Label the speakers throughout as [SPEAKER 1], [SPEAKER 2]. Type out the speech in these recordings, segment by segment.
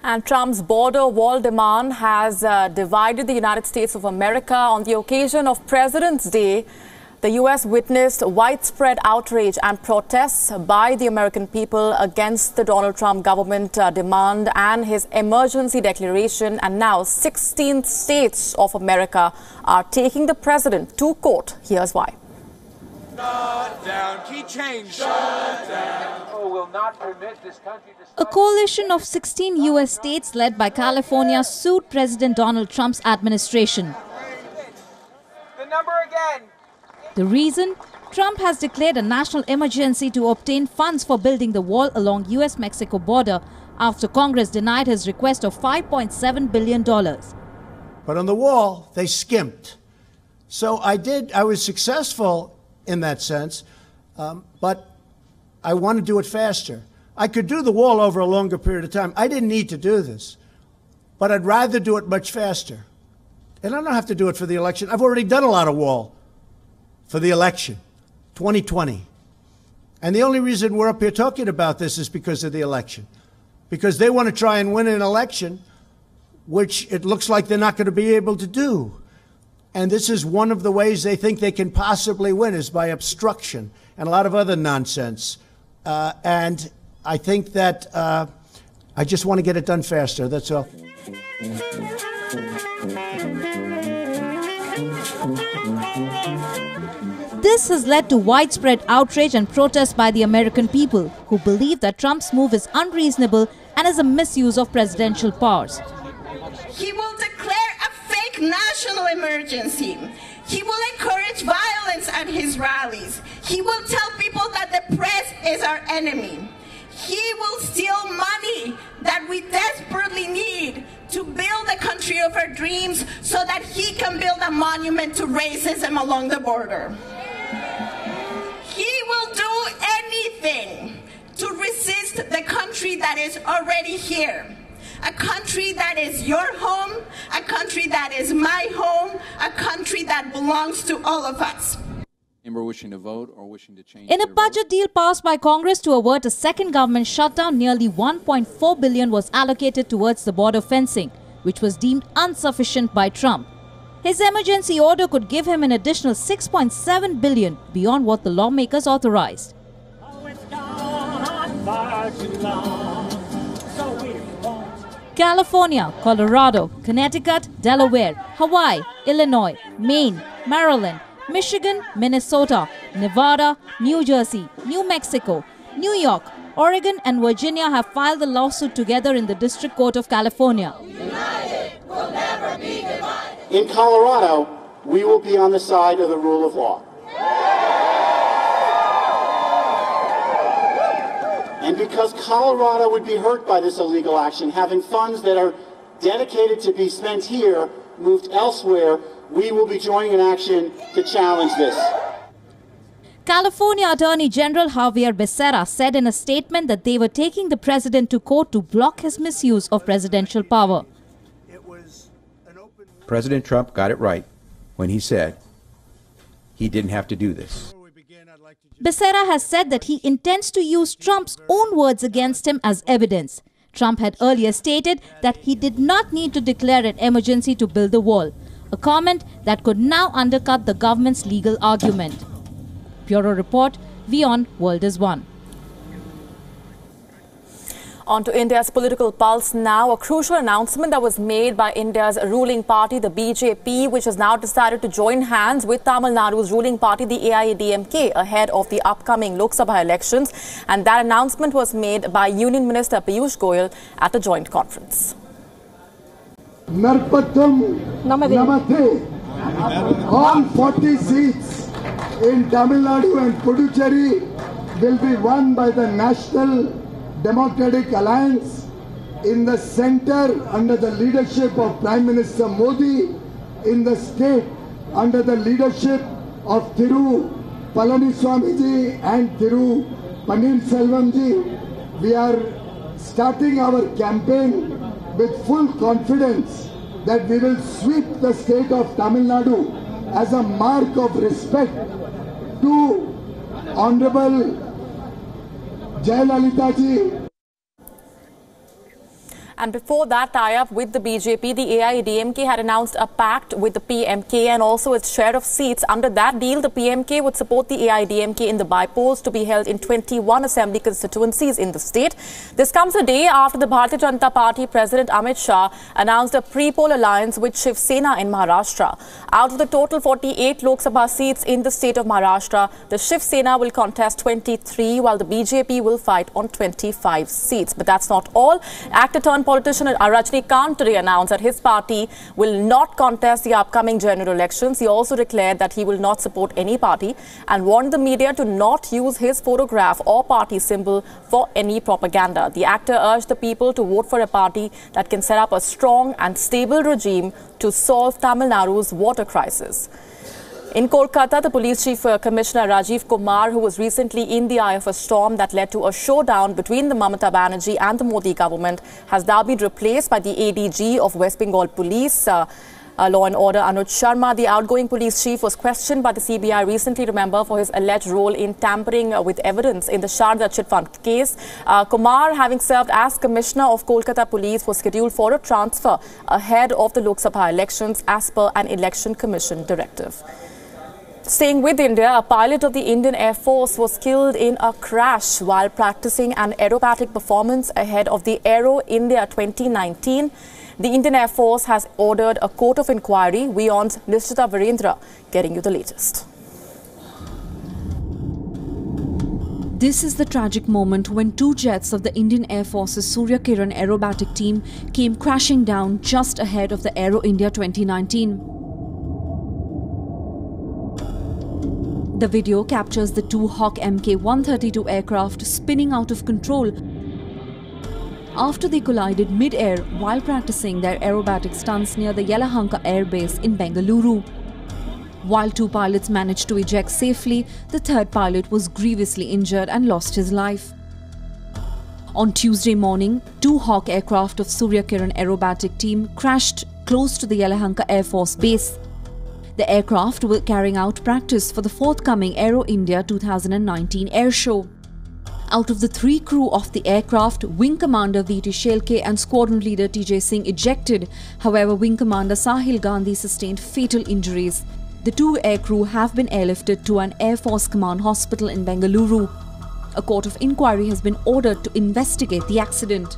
[SPEAKER 1] And Trump's border wall demand has divided the United States of America. On the occasion of President's Day, the U.S. witnessed widespread outrage and protests by the American people against the Donald Trump government demand and his emergency declaration. And now 16 states of America are taking the president to court. Here's why.
[SPEAKER 2] Shut down. Key change. Shut down. Will not permit this country to...
[SPEAKER 3] A coalition of 16 U.S. states led by California sued President Donald Trump's administration.
[SPEAKER 2] The number again.
[SPEAKER 3] The reason? Trump has declared a national emergency to obtain funds for building the wall along U.S.-Mexico border after Congress denied his request of $5.7 billion.
[SPEAKER 4] But on the wall, they skimped. So I was successful in that sense, but I want to do it faster. I could do the wall over a longer period of time. I didn't need to do this, but I'd rather do it much faster. And I don't have to do it for the election. I've already done a lot of wall for the election, 2020. And the only reason we're up here talking about this is because of the election. Because they want to try and win an election, which it looks like they're not going to be able to do. And this is one of the ways they think they can possibly win, is by obstruction and a lot of other nonsense. And I think that I just want to get it done faster, that's all.
[SPEAKER 3] This has led to widespread outrage and protest by the American people, who believe that Trump's move is unreasonable and is a misuse of presidential powers.
[SPEAKER 5] He will declare a fake national emergency. He will encourage violence at his rallies. He will tell people that the press is our enemy. He will steal money that we desperately need to build a country of our dreams so that he can build a monument to racism along the border. He will do anything to resist the country that is already here. A country that is your home, a country that is my home, a country that belongs to all of us.
[SPEAKER 6] Wishing to vote or wishing to change.
[SPEAKER 3] In a budget deal passed by Congress to avert a second government shutdown, nearly $1.4 billion was allocated towards the border fencing, which was deemed insufficient by Trump. His emergency order could give him an additional $6.7 billion beyond what the lawmakers authorized. California, Colorado, Connecticut, Delaware, Hawaii, Illinois, Maine, Maryland, Michigan, Minnesota, Nevada, New Jersey, New Mexico, New York, Oregon and Virginia have filed the lawsuit together in the District Court of California.
[SPEAKER 7] United will never be divided.
[SPEAKER 8] In Colorado, we will be on the side of the rule of law. And because Colorado would be hurt by this illegal action, having funds that are dedicated to be spent here moved elsewhere, we will be joining an action to challenge this.
[SPEAKER 3] California Attorney General Javier Becerra said in a statement that they were taking the president to court to block his misuse of presidential power.
[SPEAKER 9] President Trump got it right when he said he didn't have to do this.
[SPEAKER 3] Becerra has said that he intends to use Trump's own words against him as evidence. Trump had earlier stated that he did not need to declare an emergency to build the wall, a comment that could now undercut the government's legal argument. Bureau Report, Wion, World is One.
[SPEAKER 1] On to India's political pulse now. A crucial announcement that was made by India's ruling party, the BJP, which has now decided to join hands with Tamil Nadu's ruling party, the AIADMK, ahead of the upcoming Lok Sabha elections. And that announcement was made by Union Minister Piyush Goyal at a joint conference.
[SPEAKER 10] Narpattam Namate. All 40 seats in Tamil Nadu and Puducherry will be won by the National Democratic Alliance in the center under the leadership of Prime Minister Modi, in the state under the leadership of Thiru Palaniswamiji and Thiru Paneerselvamji. We are starting our campaign with full confidence that we will sweep the state of Tamil Nadu as a mark of respect to Honorable Jayalalitha ji.
[SPEAKER 1] And before that tie-up with the BJP, the AIADMK had announced a pact with the PMK and also its share of seats. Under that deal, the PMK would support the AIADMK in the by-polls to be held in 21 assembly constituencies in the state. This comes a day after the Bharatiya Janata Party President Amit Shah announced a pre-poll alliance with Shiv Sena in Maharashtra. Out of the total 48 Lok Sabha seats in the state of Maharashtra, the Shiv Sena will contest 23 while the BJP will fight on 25 seats. But that's not all. Actor turned politician Rajnikant today announced that his party will not contest the upcoming general elections. He also declared that he will not support any party and warned the media to not use his photograph or party symbol for any propaganda. The actor urged the people to vote for a party that can set up a strong and stable regime to solve Tamil Nadu's water crisis. In Kolkata, the Police Chief Commissioner Rajiv Kumar, who was recently in the eye of a storm that led to a showdown between the Mamata Banerjee and the Modi government, has now been replaced by the ADG of West Bengal Police, Law and Order Anuj Sharma. The outgoing police chief was questioned by the CBI recently, remember, for his alleged role in tampering with evidence in the Sharda chit fund case. Kumar, having served as Commissioner of Kolkata Police, was scheduled for a transfer ahead of the Lok Sabha elections as per an Election Commission directive. Staying with India, a pilot of the Indian Air Force was killed in a crash while practicing an aerobatic performance ahead of the Aero India 2019. The Indian Air Force has ordered a court of inquiry. Wion's Nishchita Virendra getting you the latest.
[SPEAKER 11] This is the tragic moment when two jets of the Indian Air Force's Surya Kiran aerobatic team came crashing down just ahead of the Aero India 2019. The video captures the two Hawk Mk-132 aircraft spinning out of control after they collided mid-air while practicing their aerobatic stunts near the Yelahanka Air Base in Bengaluru. While two pilots managed to eject safely, the third pilot was grievously injured and lost his life. On Tuesday morning, two Hawk aircraft of Surya Kiran aerobatic team crashed close to the Yelahanka Air Force Base. The aircraft were carrying out practice for the forthcoming Aero India 2019 air show. Out of the three crew of the aircraft, Wing Commander V.T. Shelke and Squadron Leader T.J. Singh ejected. However, Wing Commander Sahil Gandhi sustained fatal injuries. The two aircrew have been airlifted to an Air Force Command hospital in Bengaluru. A court of inquiry has been ordered to investigate the accident.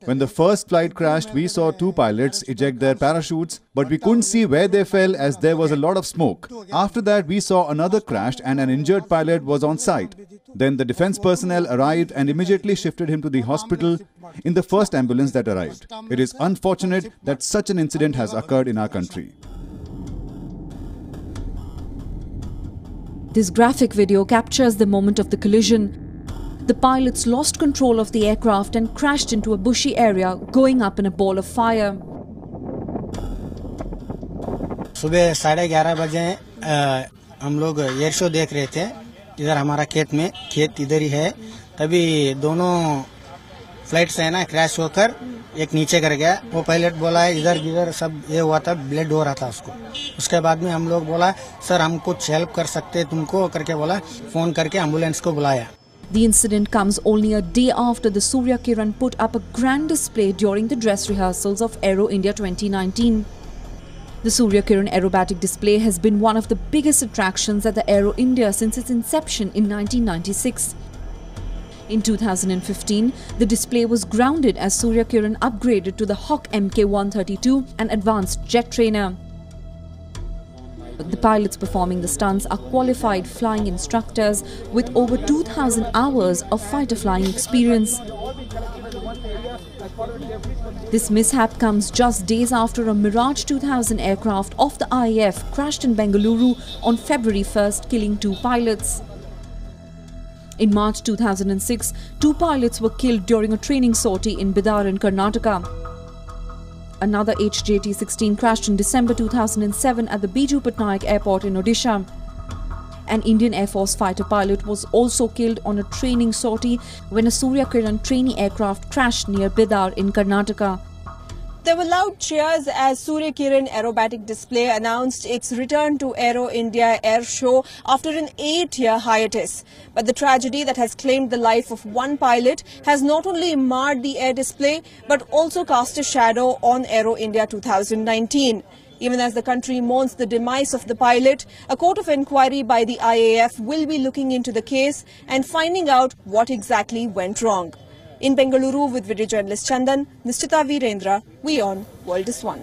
[SPEAKER 12] When the first flight crashed, we saw two pilots eject their parachutes, but we couldn't see where they fell as there was a lot of smoke. After that, we saw another crash and an injured pilot was on site. Then the defense personnel arrived and immediately shifted him to the hospital in the first ambulance that arrived. It is unfortunate that such an incident has occurred in our country.
[SPEAKER 11] This graphic video captures the moment of the collision. The pilots lost control of the aircraft and crashed into a bushy area, going up in a ball of fire.
[SPEAKER 13] सुबह 11:30 बजे हम लोग air show देख रहे थे। इधर हमारा खेत इधर ही है। तभी दोनों फ्लाइट्स है ना क्रैश होकर एक नीचे कर गया। वो पायलट बोला है इधर गिधर सब ये हुआ था, ब्लड हो रहा था उसको। उसके बाद में हम लोग बोला सर हम कुछ हेल्प कर सकते तुमको करके बोला, फोन करके एम्बुलेंस को बुलाया।
[SPEAKER 11] The incident comes only a day after the Surya Kiran put up a grand display during the dress rehearsals of Aero India 2019. The Surya Kiran aerobatic display has been one of the biggest attractions at the Aero India since its inception in 1996. In 2015, the display was grounded as Surya Kiran upgraded to the Hawk Mk-132, an advanced jet trainer. The pilots performing the stunts are qualified flying instructors with over 2,000 hours of fighter flying experience. This mishap comes just days after a Mirage 2000 aircraft of the IAF crashed in Bengaluru on February 1st, killing two pilots. In March 2006, two pilots were killed during a training sortie in Bidar in Karnataka. Another HJT-16 crashed in December 2007 at the Biju Patnaik airport in Odisha. An Indian Air Force fighter pilot was also killed on a training sortie when a Surya Kiran trainee aircraft crashed near Bidar in Karnataka.
[SPEAKER 14] There were loud cheers as Surya Kiran Aerobatic Display announced its return to Aero India Air Show after an 8-year hiatus. But the tragedy that has claimed the life of one pilot has not only marred the air display but also cast a shadow on Aero India 2019. Even as the country mourns the demise of the pilot, a court of inquiry by the IAF will be looking into the case and finding out what exactly went wrong. In Bengaluru with video journalist Chandan, Nishchita Virendra, Wion, World is One.